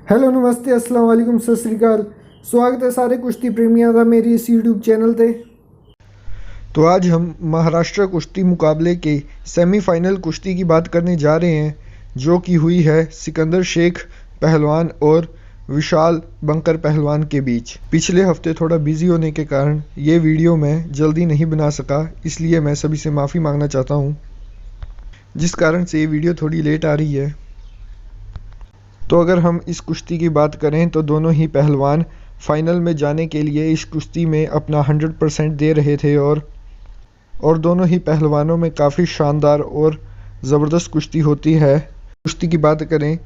Hello नमस्ते अस्सलाम वालेकुम सत श्री अकाल। स्वागत है सारे कुश्ती प्रेमियों का मेरी इस यूट्यूब चैनल पे। तो आज हम महाराष्ट्र कुश्ती मुकाबले के सेमीफाइनल कुश्ती की बात करने जा रहे हैं, जो कि हुई है सिकंदर शेख पहलवान और विशाल बंकर पहलवान के बीच। पिछले हफ्ते थोड़ा बिजी होने के कारण ये वीडियो मैं जल्दी नहीं बना सका, इसलिए मैं सभी से माफ़ी मांगना चाहता हूँ, जिस कारण से ये वीडियो थोड़ी लेट आ रही है। तो अगर हम इस कुश्ती की बात करें तो दोनों ही पहलवान फाइनल में जाने के लिए इस कुश्ती में अपना 100% दे रहे थे और दोनों ही पहलवानों में काफ़ी शानदार और ज़बरदस्त कुश्ती होती है। कुश्ती की बात करें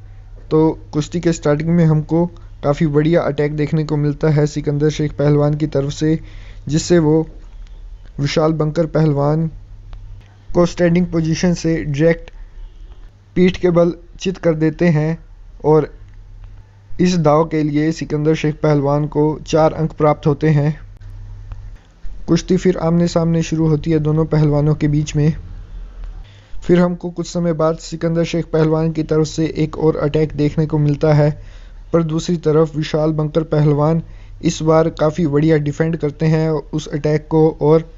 तो कुश्ती के स्टार्टिंग में हमको काफ़ी बढ़िया अटैक देखने को मिलता है सिकंदर शेख पहलवान की तरफ से, जिससे वो विशाल बंकर पहलवान को स्टैंडिंग पोजीशन से डायरेक्ट पीठ के बल चित कर देते हैं और इस दाव के लिए सिकंदर शेख पहलवान को 4 अंक प्राप्त होते हैं। कुश्ती फिर आमने सामने शुरू होती है दोनों पहलवानों के बीच में। फिर हमको कुछ समय बाद सिकंदर शेख पहलवान की तरफ से एक और अटैक देखने को मिलता है, पर दूसरी तरफ विशाल बंकर पहलवान इस बार काफ़ी बढ़िया डिफेंड करते हैं उस अटैक को और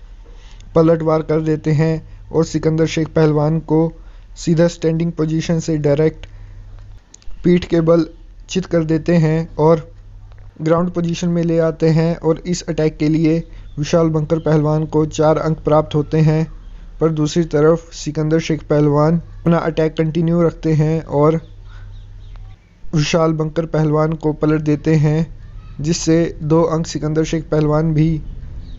पलटवार कर देते हैं और सिकंदर शेख पहलवान को सीधा स्टैंडिंग पोजीशन से डायरेक्ट पीठ के बल चित कर देते हैं और ग्राउंड पोजीशन में ले आते हैं और इस अटैक के लिए विशाल बंकर पहलवान को 4 अंक प्राप्त होते हैं। पर दूसरी तरफ सिकंदर शेख पहलवान अपना अटैक कंटिन्यू रखते हैं और विशाल बंकर पहलवान को पलट देते हैं, जिससे 2 अंक सिकंदर शेख पहलवान भी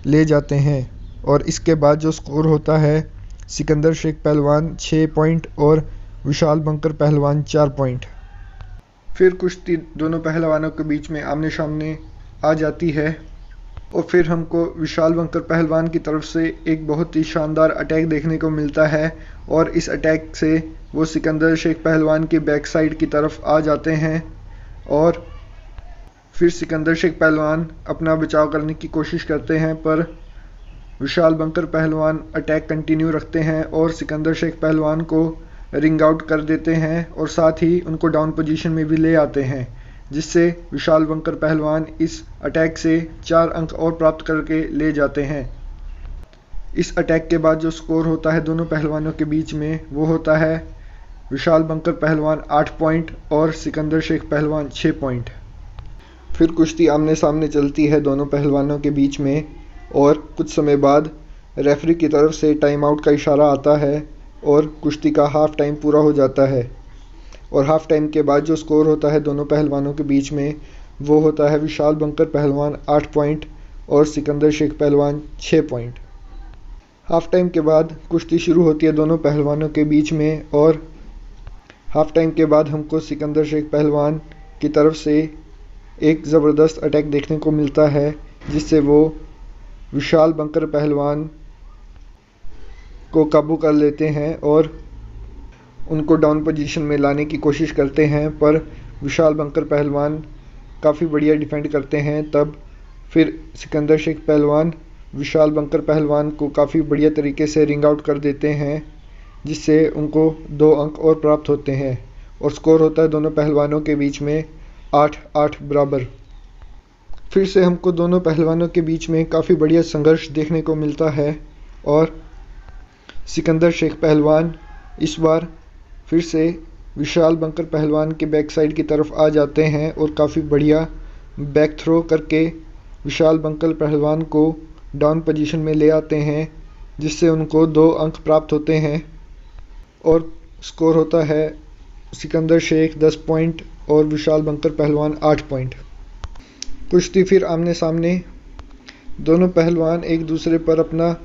ले जाते हैं। और इसके बाद जो स्कोर होता है, सिकंदर शेख पहलवान 6 पॉइंट और विशाल बंकर पहलवान 4 पॉइंट। फिर कुश्ती दोनों पहलवानों के बीच में आमने सामने आ जाती है और फिर हमको विशाल बंकर पहलवान की तरफ से एक बहुत ही शानदार अटैक देखने को मिलता है और इस अटैक से वो सिकंदर शेख पहलवान की बैक साइड की तरफ आ जाते हैं और फिर सिकंदर शेख पहलवान अपना बचाव करने की कोशिश करते हैं, पर विशाल बंकर पहलवान अटैक कंटिन्यू रखते हैं और सिकंदर शेख पहलवान को रिंग आउट कर देते हैं और साथ ही उनको डाउन पोजीशन में भी ले आते हैं, जिससे विशाल बंकर पहलवान इस अटैक से 4 अंक और प्राप्त करके ले जाते हैं। इस अटैक के बाद जो स्कोर होता है दोनों पहलवानों के बीच में, वो होता है विशाल बंकर पहलवान 8 पॉइंट और सिकंदर शेख पहलवान 6 पॉइंट। फिर कुश्ती आमने सामने चलती है दोनों पहलवानों के बीच में और कुछ समय बाद रेफरी की तरफ से टाइम आउट का इशारा आता है और कुश्ती का हाफ टाइम पूरा हो जाता है। और हाफ टाइम के बाद जो स्कोर होता है दोनों पहलवानों के बीच में, वो होता है विशाल बंकर पहलवान 8 पॉइंट और सिकंदर शेख पहलवान 6 पॉइंट। हाफ टाइम के बाद कुश्ती शुरू होती है दोनों पहलवानों के बीच में और हाफ टाइम के बाद हमको सिकंदर शेख पहलवान की तरफ से एक ज़बरदस्त अटैक देखने को मिलता है, जिससे वो विशाल बंकर पहलवान को काबू कर लेते हैं और उनको डाउन पोजीशन में लाने की कोशिश करते हैं, पर विशाल बंकर पहलवान काफ़ी बढ़िया डिफेंड करते हैं। तब फिर सिकंदर शेख पहलवान विशाल बंकर पहलवान को काफ़ी बढ़िया तरीके से रिंग आउट कर देते हैं, जिससे उनको 2 अंक और प्राप्त होते हैं और स्कोर होता है दोनों पहलवानों के बीच में 8-8 बराबर। फिर से हमको दोनों पहलवानों के बीच में काफ़ी बढ़िया संघर्ष देखने को मिलता है और सिकंदर शेख पहलवान इस बार फिर से विशाल बंकर पहलवान के बैक साइड की तरफ आ जाते हैं और काफ़ी बढ़िया बैक थ्रो करके विशाल बंकर पहलवान को डाउन पोजीशन में ले आते हैं, जिससे उनको 2 अंक प्राप्त होते हैं और स्कोर होता है सिकंदर शेख 10 पॉइंट और विशाल बंकर पहलवान 8 पॉइंट। कुश्ती फिर आमने सामने दोनों पहलवान एक दूसरे पर अपना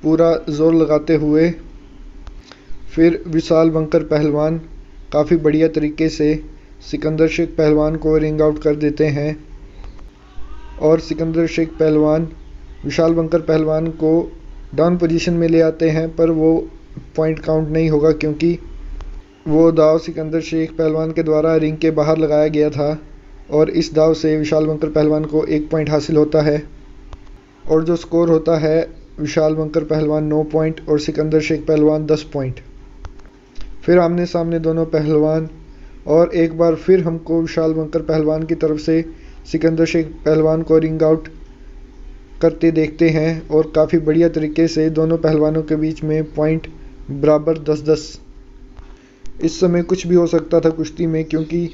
पूरा जोर लगाते हुए फिर विशाल बंकर पहलवान काफ़ी बढ़िया तरीके से सिकंदर शेख पहलवान को रिंग आउट कर देते हैं और सिकंदर शेख पहलवान विशाल बंकर पहलवान को डाउन पोजीशन में ले आते हैं, पर वो पॉइंट काउंट नहीं होगा क्योंकि वो दाव सिकंदर शेख पहलवान के द्वारा रिंग के बाहर लगाया गया था और इस दाव से विशाल बंकर पहलवान को 1 पॉइंट हासिल होता है और जो स्कोर होता है विशाल बंकर पहलवान 9 पॉइंट और सिकंदर शेख पहलवान 10 पॉइंट। फिर आमने सामने दोनों पहलवान और एक बार फिर हमको विशाल बंकर पहलवान की तरफ से सिकंदर शेख पहलवान को रिंग आउट करते देखते हैं और काफ़ी बढ़िया तरीके से दोनों पहलवानों के बीच में पॉइंट बराबर 10-10। इस समय कुछ भी हो सकता था कुश्ती में, क्योंकि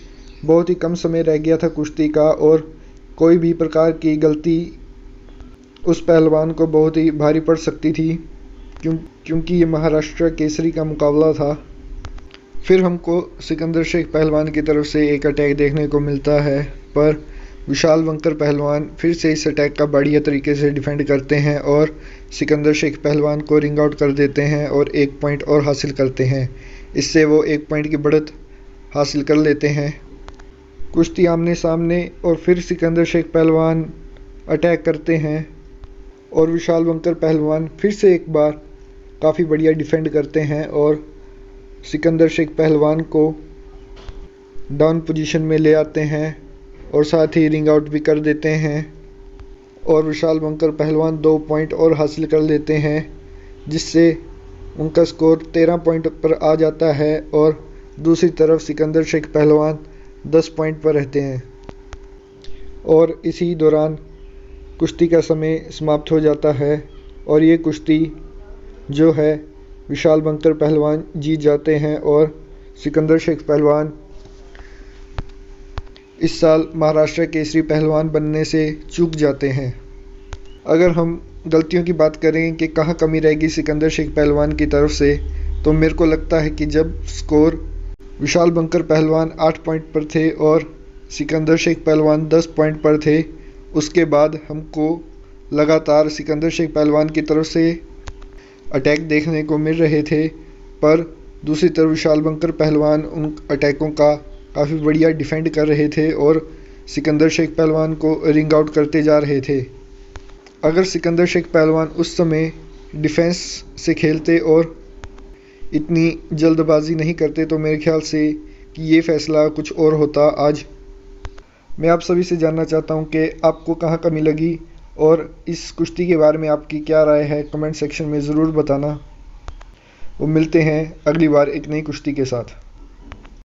बहुत ही कम समय रह गया था कुश्ती का और कोई भी प्रकार की गलती उस पहलवान को बहुत ही भारी पड़ सकती थी, क्योंकि ये महाराष्ट्र केसरी का मुकाबला था। फिर हमको सिकंदर शेख पहलवान की तरफ से एक अटैक देखने को मिलता है, पर विशाल बंकर पहलवान फिर से इस अटैक का बढ़िया तरीके से डिफेंड करते हैं और सिकंदर शेख पहलवान को रिंग आउट कर देते हैं और एक पॉइंट और हासिल करते हैं। इससे वो एक पॉइंट की बढ़त हासिल कर लेते हैं। कुश्ती आमने सामने और फिर सिकंदर शेख पहलवान अटैक करते हैं और विशाल बंकर पहलवान फिर से एक बार काफ़ी बढ़िया डिफेंड करते हैं और सिकंदर शेख पहलवान को डाउन पोजीशन में ले आते हैं और साथ ही रिंग आउट भी कर देते हैं और विशाल बंकर पहलवान 2 पॉइंट और हासिल कर लेते हैं, जिससे उनका स्कोर 13 पॉइंट पर आ जाता है और दूसरी तरफ सिकंदर शेख पहलवान 10 पॉइंट पर रहते हैं और इसी दौरान कुश्ती का समय समाप्त हो जाता है और ये कुश्ती जो है विशाल बंकर पहलवान जीत जाते हैं और सिकंदर शेख पहलवान इस साल महाराष्ट्र केसरी पहलवान बनने से चूक जाते हैं। अगर हम गलतियों की बात करें कि कहाँ कमी रहेगी सिकंदर शेख पहलवान की तरफ से, तो मेरे को लगता है कि जब स्कोर विशाल बंकर पहलवान 8 पॉइंट पर थे और सिकंदर शेख पहलवान 10 पॉइंट पर थे, उसके बाद हमको लगातार सिकंदर शेख पहलवान की तरफ से अटैक देखने को मिल रहे थे, पर दूसरी तरफ विशाल बंकर पहलवान उन अटैकों का काफ़ी बढ़िया डिफेंड कर रहे थे और सिकंदर शेख पहलवान को रिंग आउट करते जा रहे थे। अगर सिकंदर शेख पहलवान उस समय डिफेंस से खेलते और इतनी जल्दबाजी नहीं करते तो मेरे ख्याल से कि ये फ़ैसला कुछ और होता आज। मैं आप सभी से जानना चाहता हूँ कि आपको कहाँ कमी लगी और इस कुश्ती के बारे में आपकी क्या राय है, कमेंट सेक्शन में ज़रूर बताना। वो मिलते हैं अगली बार एक नई कुश्ती के साथ।